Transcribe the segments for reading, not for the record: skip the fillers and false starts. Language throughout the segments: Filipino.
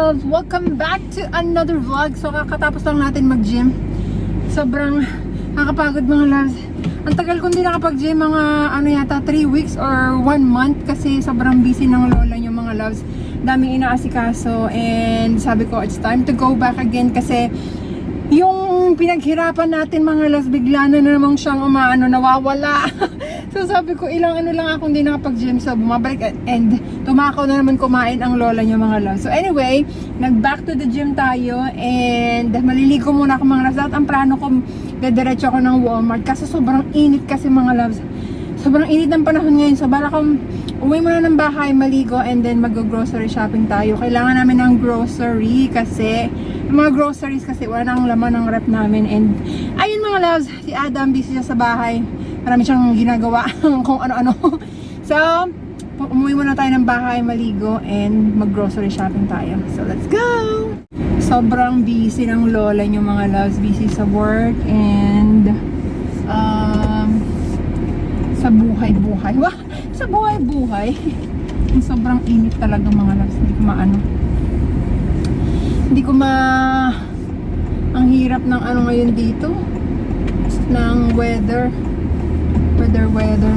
love! Welcome back to another vlog. So kakatapos lang natin mag-gym. Sobrang nakakapagod mga loves. Ang tagal kong di nakapag-gym, mga ano yata 3 weeks or 1 month kasi sobrang busy ng lola nyo mga loves. Daming inaasikaso and sabi ko it's time to go back again kasi yung pinaghirapan natin mga loves, bigla na namang siyang nawawala. So sabi ko ilang ano lang akong di nakapag-gym, so bumabalik and tumakaw na naman kumain ang lola niya mga loves. So anyway, nag-back to the gym tayo and maliligo muna ako mga loves. At ang plano ko, dediretso ako ng Walmart kasi sobrang init kasi mga loves. Sobrang init ng panahon ngayon. So bala kong uwi muna ng bahay, maligo and then mag-grocery shopping tayo. Kailangan namin ng grocery kasi mga groceries kasi wala nang laman ng rep namin. And ayun mga loves, si Adam busy siya sa bahay. Marami siyang ginagawa kung ano-ano. So, umuwi muna tayo ng bahay, maligo, and mag-grocery shopping tayo. So, let's go! Sobrang busy ng lola niyo mga loves. Busy sa work and sa buhay-buhay. Wah! Sa buhay-buhay. Sobrang init talaga mga loves. Hindi ko ang hirap ng ano ngayon dito. Ng weather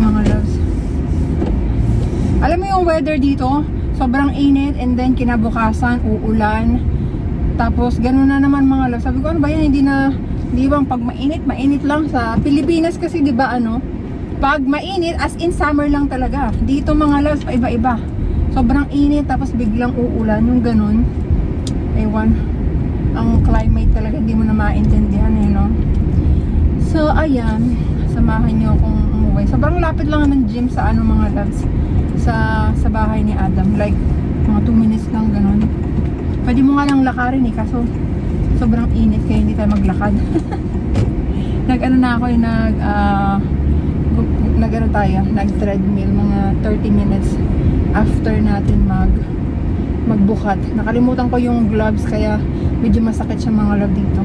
mga loves. Alam mo yung weather dito, sobrang init and then kinabukasan uulan. Tapos ganoon na naman mga loves. Sabi ko ano ba yan, hindi bang pag mainit lang sa Pilipinas kasi 'di ba pag mainit as in summer lang talaga. Dito mga loves paiba-iba. Sobrang init tapos biglang uulan, yung ganoon. Ewan. Ang climate talaga hindi mo na maintindihan So ayan, samahan niyo akong umuwi. Sobrang lapit lang ng gym sa mga loves sa bahay ni Adam, like mga 2 minutes lang ganun. Pwede mo nga lang lakarin kaso sobrang init kaya hindi tayo maglakad. Nag-treadmill mga 30 minutes after natin magbukat. Nakalimutan ko yung gloves kaya medyo masakit siya mga love dito.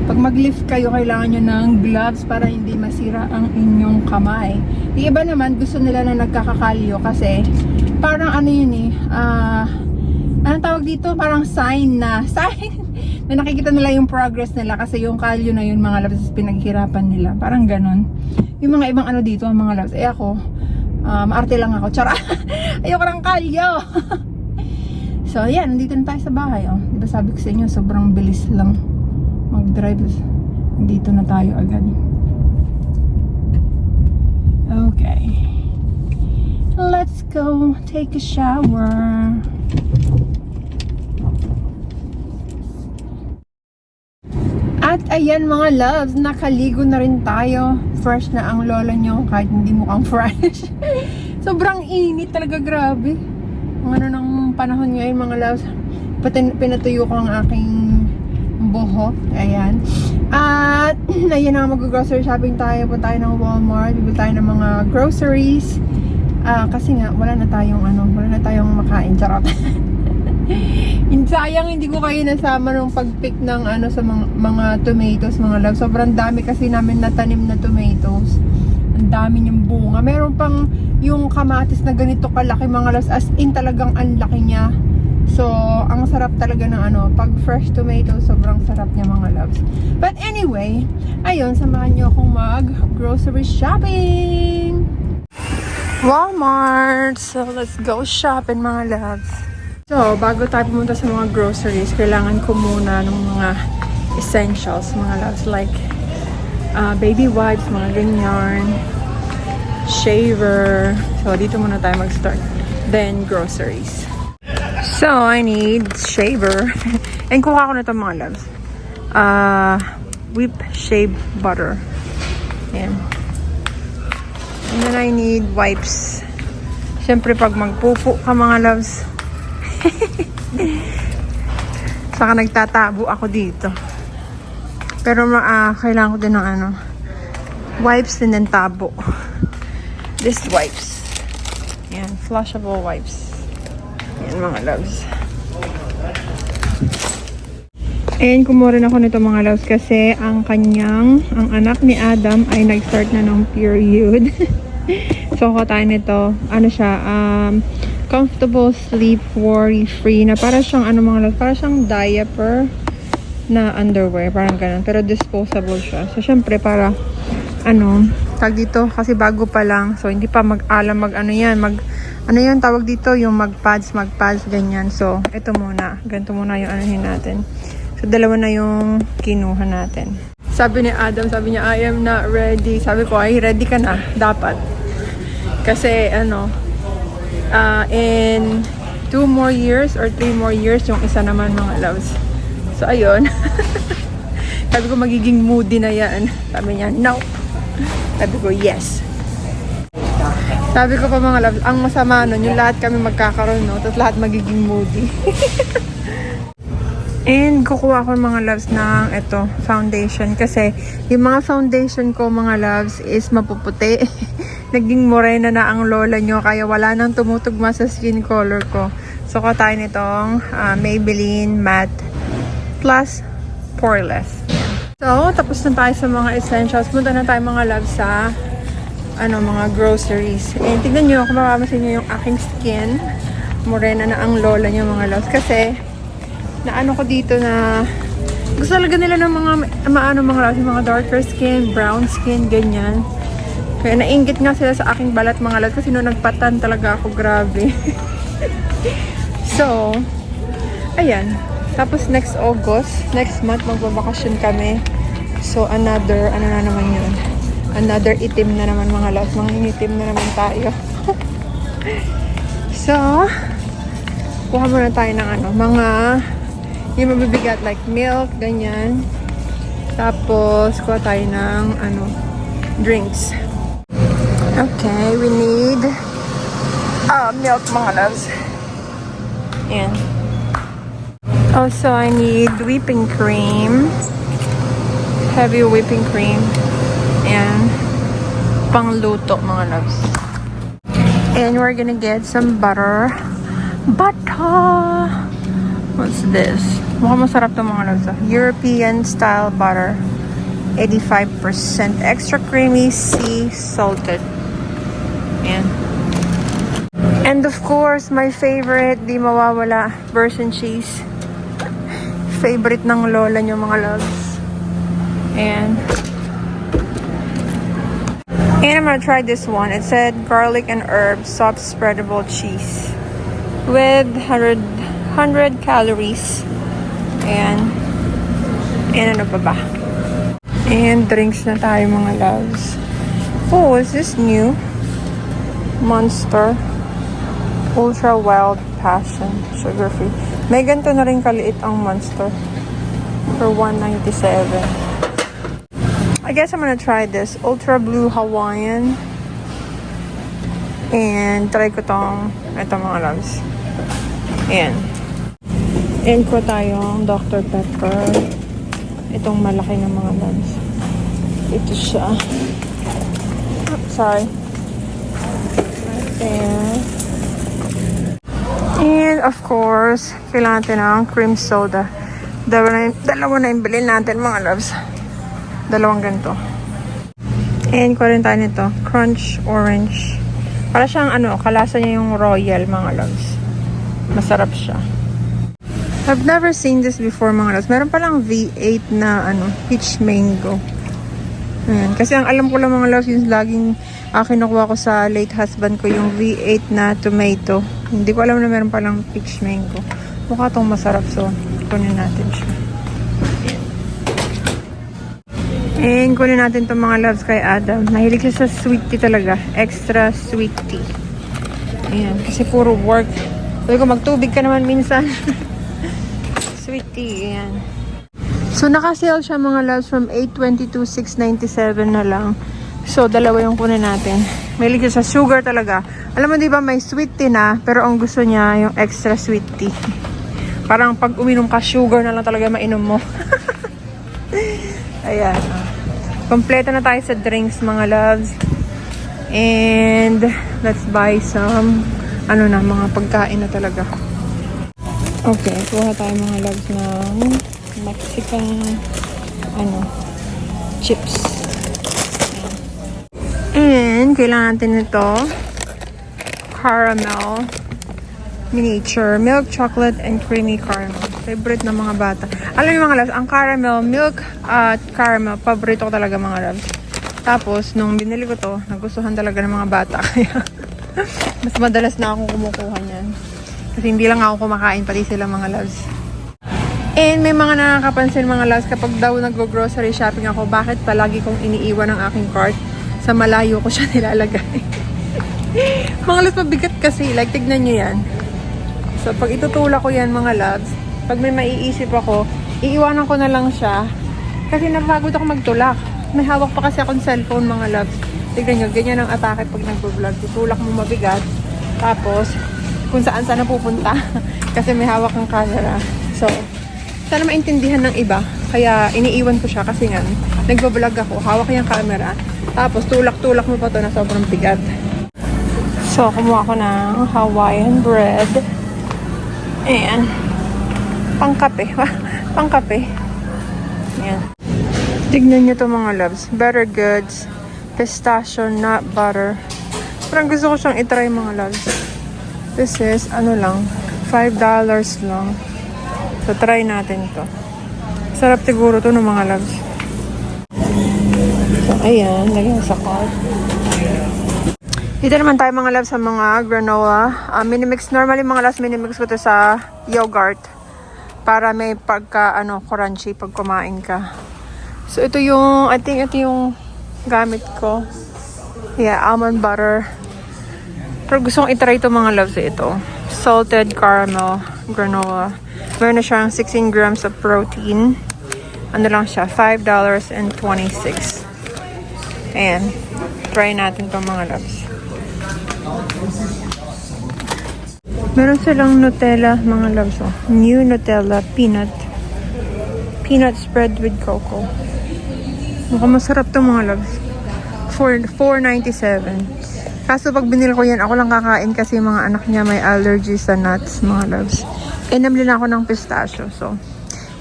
Pag mag-lift kayo, kailangan nyo ng gloves para hindi masira ang inyong kamay. Yung iba naman, gusto nila na nagkakakalyo kasi parang anong tawag dito? Parang sign na nakikita nila yung progress nila kasi yung kalyo na yun mga loves pinaghirapan nila. Parang ganon. Yung mga ibang dito, mga loves. Ako, maarte lang ako. Tsara! Ayoko ng kalyo! So, yan. Nandito na tayo sa bahay. Diba sabi ko sa inyo, sobrang bilis lang mag-drive. Dito na tayo agad. Okay. Let's go take a shower. At ayan mga loves, nakaligo na rin tayo. Fresh na ang lola nyo kahit hindi mukhang fresh. Sobrang init talaga, grabe. Ang ng panahon ngayon mga loves. Pinatuyo ko ang aking buhok. Ayan. At ayan na, mag-grocery shopping tayo. Punta tayo ng Walmart. Bibili tayo ng mga groceries. Kasi nga wala na tayong makain. Charot. Sayang hindi ko kayo nasama nung pag-pick ng sa mga tomatoes mga love. Sobrang dami kasi namin natanim na tomatoes. Ang dami niyang bunga. Meron pang yung kamatis na ganito kalaki mga loves. As in talagang ang laki niya. So, ang sarap talaga ng pag fresh tomato, sobrang sarap niya mga loves. But anyway, ayun, samahan niyo akong mag-grocery shopping! Walmart! So, let's go shopping mga loves. So, bago tayo pumunta sa mga groceries, kailangan ko muna ng mga essentials mga loves. Like, baby wipes, mga ganyan. Shaver. So, dito muna tayo mag-start. Then, groceries. So, I need shaver. And kuha ko na ito mga loves. Whip shave butter. Ayan. And then I need wipes. Siyempre pag magpupo ka mga loves. Saka nagtatabo ako dito. Pero kailangan ko din ng wipes and then tabo. This wipes. Ayan, flushable wipes. Yan mga loves. And kumuha rin ako nito mga loves kasi ang anak ni Adam ay nag-start na ng period. So kuha tayo nito. comfortable sleep, worry-free na para siyang ano mga loves, para siyang diaper na underwear, parang ganun. Pero disposable siya. So, syempre, para ano, tag dito, kasi bago pa lang. So, hindi pa mag-alam, ano yan, tawag dito, yung mag-pads, ganyan. So, ito muna. Ganito muna yung anuhin natin. So, dalawa na yung kinuha natin. Sabi ni Adam, sabi niya, I am not ready. Sabi ko, ay, ready ka na. Dapat. Kasi, in 2 more years or 3 more years, yung isa naman mga loves. So, ayun. Sabi ko, magiging moody na yan. Sabi niya, no. Sabi ko, yes. Sabi ko pa mga loves, ang masama nun, yung lahat kami magkakaroon, no? Tapos lahat magiging moody. And kukuha ko mga loves ng ito, foundation. Kasi yung mga foundation ko mga loves is mapuputi. Naging morena na ang lola nyo, kaya wala nang tumutugma sa skin color ko. So, kuha tayo nitong Maybelline Matte Plus Poreless. So, tapos na tayo sa mga essentials. Punta na tayo mga loves sa mga groceries. And tignan nyo, kung mapamasin nyo yung aking skin, morena na ang lola nyo mga loves. Kasi, naano ko dito na gusto talaga nila ng mga mga loves, mga darker skin, brown skin, ganyan. Kaya nainggit nga sila sa aking balat mga loves kasi nung nagpatan talaga ako, grabe. So, ayan. Tapos next August, next month, magbabakasyon kami. So, another, na naman yun? Another itim na naman mga loves. Mga initim na naman tayo. So, kuha muna tayo ng mga yung mabibigat like milk, ganyan. Tapos, kuha tayo ng drinks. Okay, we need milk mga loves. Ayan. Also, I need whipping cream. Heavy whipping cream. And pangluto mga loves. And we're gonna get some butter. Butter! What's this? Mukhang masarap to mga loves. European style butter. 85% extra creamy, sea salted. Ayan. And of course, my favorite, di mawawala, Persian cheese. Favorite ng lola nyo mga loves. And I'm gonna try this one. It said garlic and herb soft spreadable cheese with 100 calories. And ano pa ba? And drinks na tayo mga loves. Oh, is this new? Monster Ultra Wild Passion Sugar Free. May ganito na rin kaliit ang Monster for $1.97. I guess I'm gonna try this Ultra Blue Hawaiian. And try ko ito mga loves. Ayan. And ko tayong Dr. Pepper. Itong malaki ng mga loves. Ito siya. Oh, sorry. Right there. And of course, kailangan natin ng cream soda. Dalawa na yung bilhin natin mga loves. Dalawang ganito. And kuha rin tayo nito. Crunch Orange. Para siyang kalasa niya yung royal mga loves. Masarap siya. I've never seen this before mga loves. Meron palang V8 na peach mango. Ayan. Kasi ang alam ko lang mga loves, yung laging kinukuha ko sa late husband ko yung V8 na tomato. Hindi ko alam na meron palang peach mango. Mukha tong masarap, so kunin natin siya. And kunin natin itong mga loves kay Adam. Mahilig siya sa sweet tea talaga. Extra sweet tea. Ayan. Kasi puro work. Sabi ko, magtubig ka naman minsan. Sweet tea. Ayan. So, naka-sale siya mga loves from $8.20 to $6.97 na lang. So, dalawa yung kunin natin. Mahilig siya sa sugar talaga. Alam mo, di ba, may sweet tea na, pero ang gusto niya yung extra sweet tea. Parang pag uminom ka, sugar na lang talaga mainom mo. Ayan. Kompleto na tayo sa drinks, mga loves. And, let's buy some, mga pagkain na talaga. Okay, kuha tayo mga loves ng Mexican, chips. And, kailangan natin ito, caramel Miniature, milk, chocolate, and creamy caramel. Favorite ng mga bata. Alam niyo mga loves, ang caramel, milk at caramel, paborito ko talaga mga loves. Tapos, nung binili ko to, nagustuhan talaga ng mga bata. Kaya, mas madalas na akong kumukuha niyan. Kasi hindi lang ako kumakain, pati sila mga loves. And may mga nakakapansin mga loves, kapag daw nag-grocery shopping ako, bakit palagi kong iniiwan ang aking cart? Sa malayo ko siya nilalagay. Mga loves, mabigat kasi. Like, tignan nyo yan. So, pag itutulak ko yan mga loves, pag may maiisip ako, iiwanan ko na lang siya. Kasi napagod ako magtulak. May hawak pa kasi akong cellphone mga loves. Tignan nyo, ganyan ang atake pag nag-vlog. Tutulak mo mabigat. Tapos, kung saan na pupunta. Kasi may hawak ng camera. So, sana maintindihan ng iba. Kaya, iniiwan ko siya kasi nga, nag-vlog ako, hawak yung camera. Tapos, tulak-tulak mo pa to na sobrang bigat. So, kumuha ko ng Hawaiian bread. Ayan. Pangkape. Pangkape. Ayan. Tignan nyo to mga loves. Better Goods. Pistachio nut butter. Parang gusto ko siyang itry mga loves. This is, ano lang, $5 lang. So, try natin to. Sarap siguro to ng mga loves. So, ayan. Lagyan sa cart. Dito naman tayo mga loves sa mga granola. Minimix, normally mga loves, minimix ko to sa yogurt. Para may pagka, crunchy pag kumain ka. So, ito yung, I think ito yung gamit ko. Yeah, almond butter. Pero gusto kong itry ito mga loves ito. Salted caramel granola. Meron na siyang 16 grams of protein. Ano lang siya, $5.26. Ayan. Try natin itong mga loves. Meron silang Nutella, mga loves. Oh. New Nutella peanut spread with cocoa. Mukhang masarap to mga loves. $4.97. Kaso pag binili ko yan, ako lang kakain kasi mga anak niya may allergy sa nuts, mga loves. E namili na ako ng pistachio. So,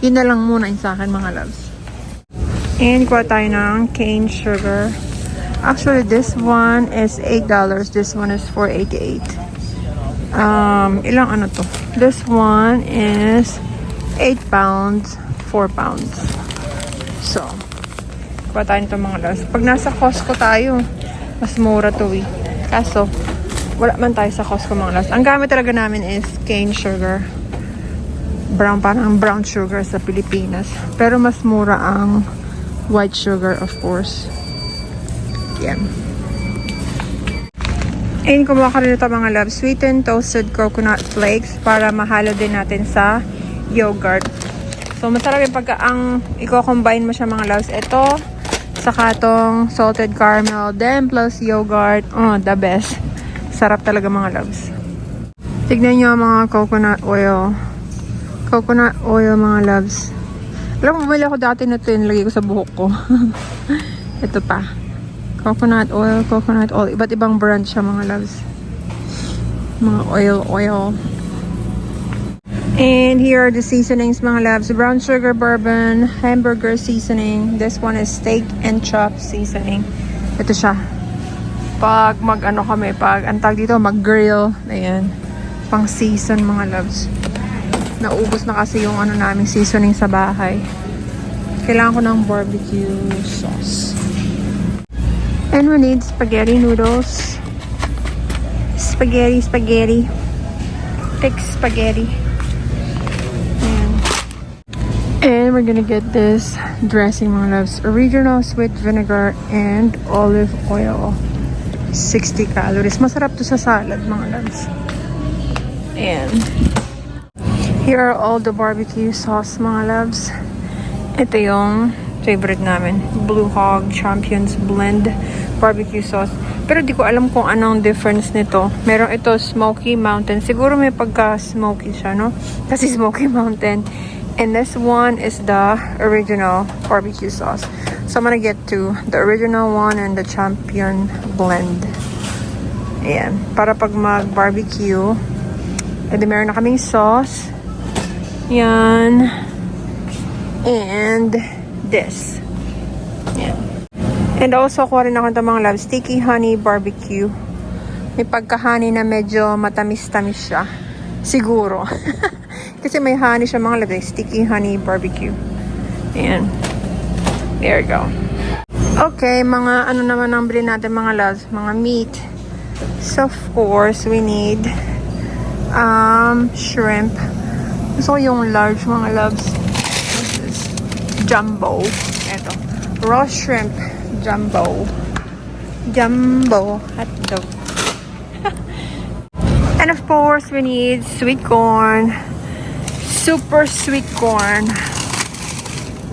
yun na lang muna sa akin mga loves. And kuha tayo ng cane sugar. Actually, this one is $8. This one is $4.88. Ilang ano to? This one is 8 pounds, 4 pounds. So, kuha tayo nito mga loves. Pag nasa Costco tayo, mas mura to eh. Kaso, wala man tayo sa Costco mga loves. Ang gamit talaga namin is cane sugar. Parang brown sugar sa Pilipinas. Pero mas mura ang white sugar, of course. Yan. And kumuha ka rin ito mga loves, sweetened toasted coconut flakes para mahalo din natin sa yogurt. So, masarap yung pagka ang i-combine mo siya mga loves. Ito, saka itong salted caramel, then plus yogurt. Oh, the best. Sarap talaga mga loves. Tignan nyo mga coconut oil. Coconut oil mga loves. Alam mo, bumili ako dati na ito, nilagay ko sa buhok ko. Ito pa. Coconut oil. Iba't ibang brand siya mga loves. Mga oil. And here are the seasonings mga loves. Brown sugar bourbon, hamburger seasoning. This one is steak and chop seasoning. Ito siya. Pag antag dito, mag-grill. Ayan. Pang season mga loves. Naubos na kasi yung namin seasoning sa bahay. Kailangan ko ng barbecue sauce. And we need spaghetti noodles. Spaghetti. Thick spaghetti. And we're gonna get this dressing mga loves. Original sweet vinegar and olive oil. 60 calories. Masarap to sa salad mga loves. And here are all the barbecue sauce mga loves. Ito yung favorite namin. Blue Hog Champions Blend barbecue sauce. Pero di ko alam kung anong difference nito. Meron ito Smoky Mountain. Siguro may pagka-smoky siya, no? Kasi Smoky Mountain. And this one is the original barbecue sauce. So I'm gonna get to the original one and the Champion Blend. Ayan. Para pag mag-barbecue, edi meron na kaming sauce. Yan. And this. Yan. And also, kuha rin ako ito mga loves. Sticky honey barbecue. May pagka-honey na medyo matamis-tamis siya. Siguro. Kasi may honey siya mga loves. Sticky honey barbecue. Ayan. There you go. Okay, mga ano naman ang bilhin natin mga loves? Mga meat. So, of course, we need shrimp. Gusto ko yung large mga loves. This is jumbo. Ito. Raw shrimp. Jumbo. Jumbo hotdog. And of course, we need sweet corn. Super sweet corn.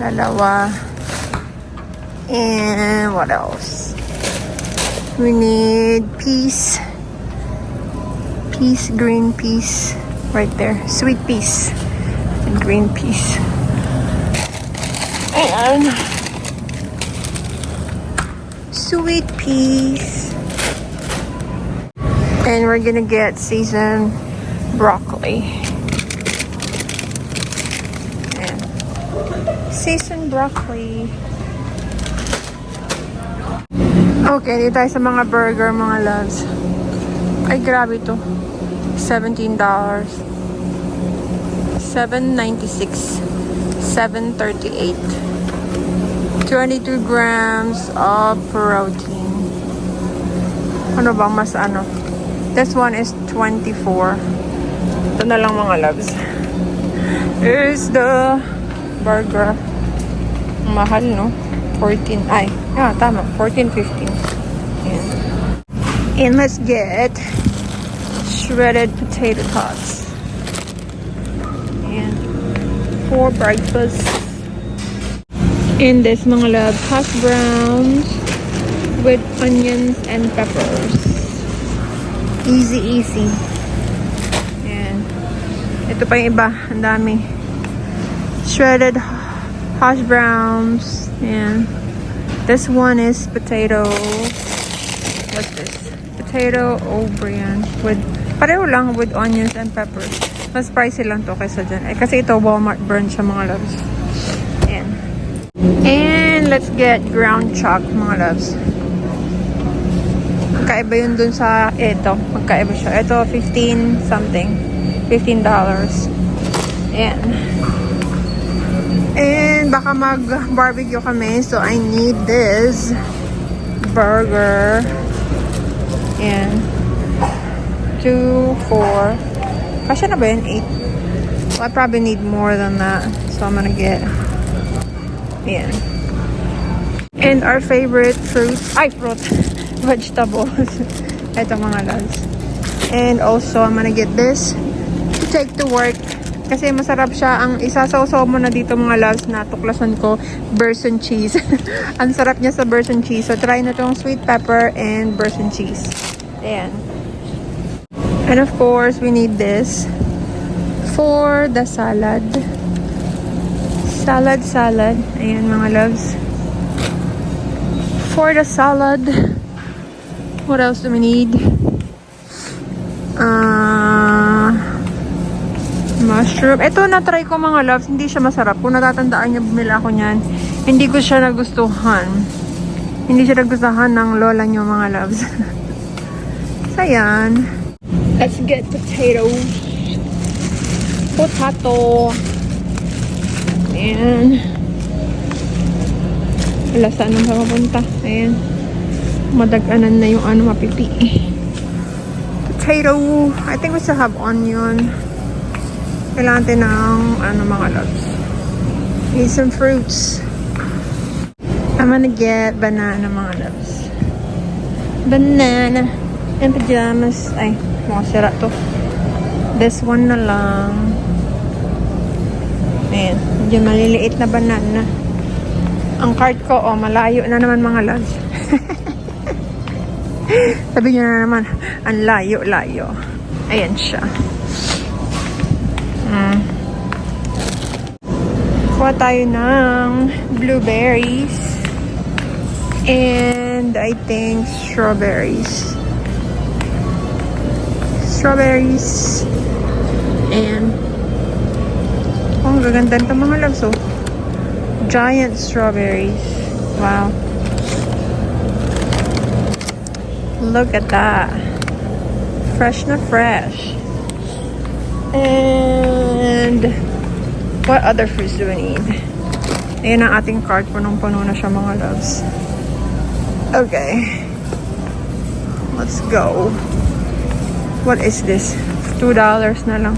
Dalawa. And what else? We need peas. Peas, green peas. Right there. Sweet peas. And green peas. And sweet peas. And we're gonna get seasoned broccoli. And seasoned broccoli. Okay, dito tayo sa mga burger, mga loves. Ay, grabe to. $17. $7.96. $7.38. 22 grams of protein. Ano ba mas ano? This one is 24. Ito na lang mga loves. Here's the burger. Mahal, no? 14. Ay, tama. 14.15. Ayan. And let's get shredded potato tots. And for breakfast. In this mga love, hash browns with onions and peppers. Easy, easy. Ayan. Ito pa yung iba. Ang dami. Shredded hash browns. And this one is potato. What's this? Potato O'Brien with pareho lang with onions and peppers. Mas pricey lang to kaysa dyan. Kasi ito Walmart brand siya mga loves. Ayan. And let's get ground chuck mga loves. Magkaiba yun dun sa ito. Magkaiba siya. Ito 15 something. $15. Ayan. And baka mag-barbecue kami. So, I need this burger. And 2, 4. Kasya na ba yun? 8. Well, I probably need more than that. So, I'm gonna get yan. And our favorite fruit. Fruit. Vegetables. Ito mga loves. And also, I'm gonna get this to take to work. Kasi masarap siya. Ang isasawsaw mo na dito mga loves na tuklasan ko, Burson cheese. Ang sarap niya sa Burson cheese. So, try na tong sweet pepper and Burson cheese. Ayan. And of course, we need this for the salad. Salad. Ayan mga loves. For the salad. What else do we need? Mushroom. Ito na-try ko mga loves. Hindi siya masarap. Kung natatandaan niyo, bumila ako niyan. Hindi ko siya nagustuhan. Hindi siya nagustuhan ng lola niyo mga loves. So, ayan. Let's get potatoes. Potato. Ayan. Wala saan nang mapunta. Ayan. Madaganan na yung mapipi. Potato. I think we still have onion. Kailangan natin ng mga loves. Need some fruits. I'm gonna get banana mga loves. Banana. And pajamas. Ay, mga sira to. This one na lang. Ayan. Medyo maliliit na banana. Ang cart ko, malayo na naman mga loves. Sabi nyo na naman, ang layo-layo. Ayan siya. Kuha tayo ng blueberries. And I think strawberries. Strawberries. And ang gaganda nito mga loves. Oh. Giant strawberries. Wow. Look at that. Fresh na fresh. And what other fruits do we need? Ayan ang ating cart. Punong-puno na siya mga loves. Okay. Let's go. What is this? $2 na lang.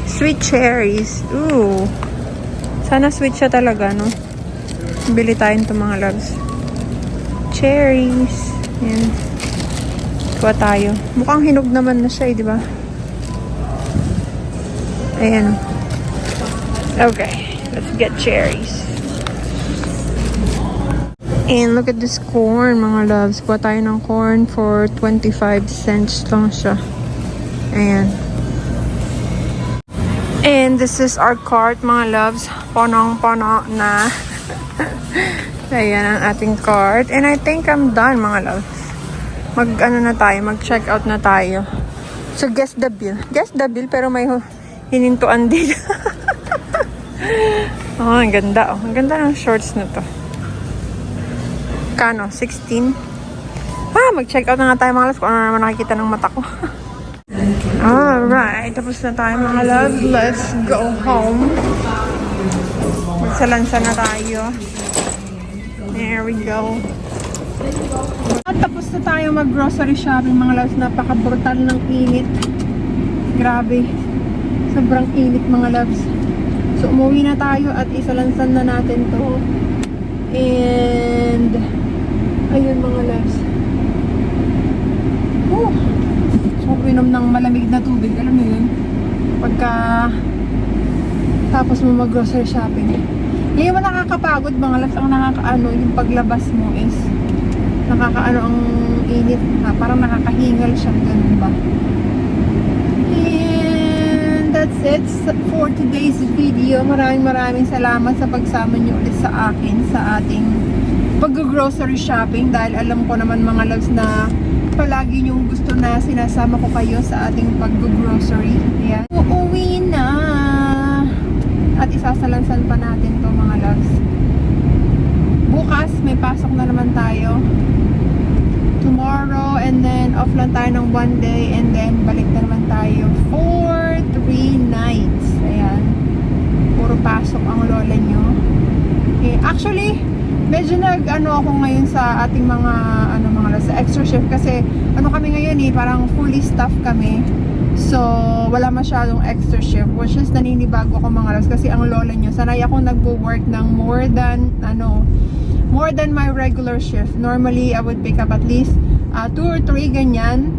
Sweet cherries. Ooh. Sana sweet siya talaga, no? Bili tayo nito mga loves. Cherries. Yan. Kuha tayo. Mukhang hinog naman na siya, di ba? Ayan. Okay. Let's get cherries. And look at this corn, mga loves. Kuha tayo ng corn for 25 cents lang siya. Ayan. And this is our cart, mga loves. Ponong-pono na. Ayan ang ating cart. And I think I'm done, mga loves. Mag-check out na tayo. So, guess the bill. Guess the bill, pero may hinintuan din. Oh, ang ganda. Oh. Ang ganda ng shorts na to. Kano? 16? Mag-check out na nga tayo, mga loves, kung ano naman nakikita ng mata ko. Alright, tapos na tayo, mga loves. Let's go home. Magsalansa na tayo. There we go. At tapos na tayo mag-grocery shopping, mga loves. Napaka-brutal ng init. Grabe. Sobrang init, mga loves. So, umuwi na tayo at isalansan na natin to. And ayun, mga loves. So, inom ng malamig na tubig. Alam mo yun? Pagka tapos mo mag-grocery shopping. Ngayon mo nakakapagod, mga loves. Ang nakakaano, yung paglabas mo is nakakaano ang init. Parang nakakahingal siya. Ganun ba? And that's it for today's video. Maraming salamat sa pagsama niyo ulit sa akin sa ating pag-grocery shopping, dahil alam ko naman, mga loves, na palagi yung gusto na sinasama ko kayo sa ating pag-grocery. Ayan. Uuwi na. At isasalansan pa natin to, mga loves. Bukas may pasok na naman tayo. Tomorrow, and then off lang tayo ng 1 day, and then balik na naman tayo for 3 nights. Ayan. Puro pasok ang lola nyo. Actually, medyo ako ngayon sa ating mga sa extra shift, kasi kami ngayon parang fully staffed kami. So wala masyadong extra shift, which is naninibago ako, mga loves, kasi ang lola nyo, sanay akong nagwo-work ng more than my regular shift. Normally I would pick up at least 2 or 3 ganyan.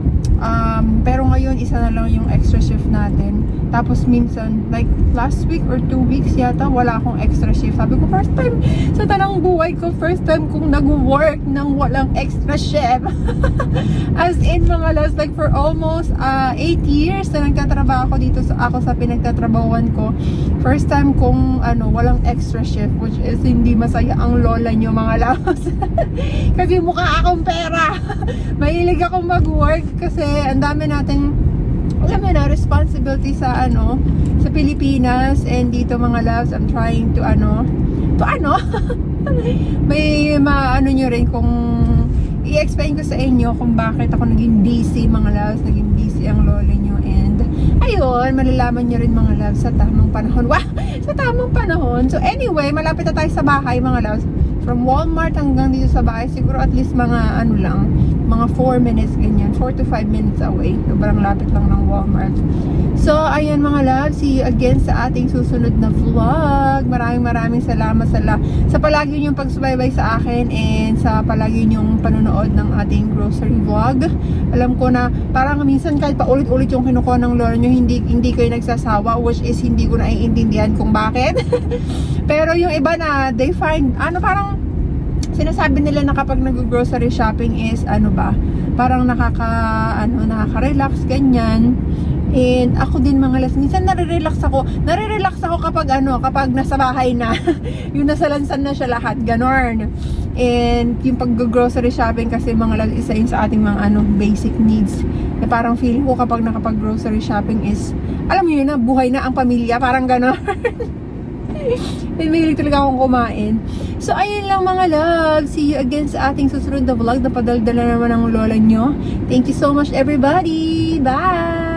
Pero ngayon isa na lang yung extra shift natin. Tapos minsan, like last week or 2 weeks yata, wala akong extra shift. Sabi ko, first time sa tanang buhay ko, first time kong nag-work ng walang extra shift. As in, mga loves, like for almost 8 years na nagtatrabaho ako dito ako sa pinagtatrabahuan ko. First time kong walang extra shift, which is hindi masaya ang lola nyo, mga loves. Kasi mukha akong pera. Mahilig akong mag-work kasi ang dami nating, alam mo na, responsibility sa sa Pilipinas. And dito, mga loves, I'm trying to may nyo rin kung i-explain ko sa inyo kung bakit ako naging busy, mga loves. Naging busy ang lola nyo. And ayun, malalaman nyo rin, mga loves, sa tamang panahon. Sa tamang panahon. So anyway, malapit na tayo sa bahay, mga loves. From Walmart hanggang dito sa bahay, siguro at least mga mga 4 minutes, ganyan, 4 to 5 minutes away. Sobrang lapit lang ng Walmart. So, ayan, mga loves, see you again sa ating susunod na vlog. Maraming salamat sa palagi niyong pagsubaybay sa akin, and sa palagi niyong panonood ng ating grocery vlog. Alam ko na parang minsan kahit paulit-ulit yung kinukuha ng lola nyo, hindi kayo nagsasawa, which is hindi ko naiintindihan kung bakit. Pero yung iba na, they find, parang sinasabi nila na kapag nag-grocery shopping is parang nakaka-relax, ganyan. And ako din, mga loves, minsan nare-relax ako kapag nasa bahay na. Yung nasalansan na siya lahat, ganon. And yung pag-grocery shopping kasi, mga loves, isa yun sa ating mga basic needs. Na parang feeling ko kapag nakapag-grocery shopping is, alam mo yun na, buhay na ang pamilya, parang ganon. Mahilig talaga akong kumain. So, ayun lang, mga loves. See you again sa ating susunod na vlog. Napadaldala naman ang lola nyo. Thank you so much, everybody. Bye!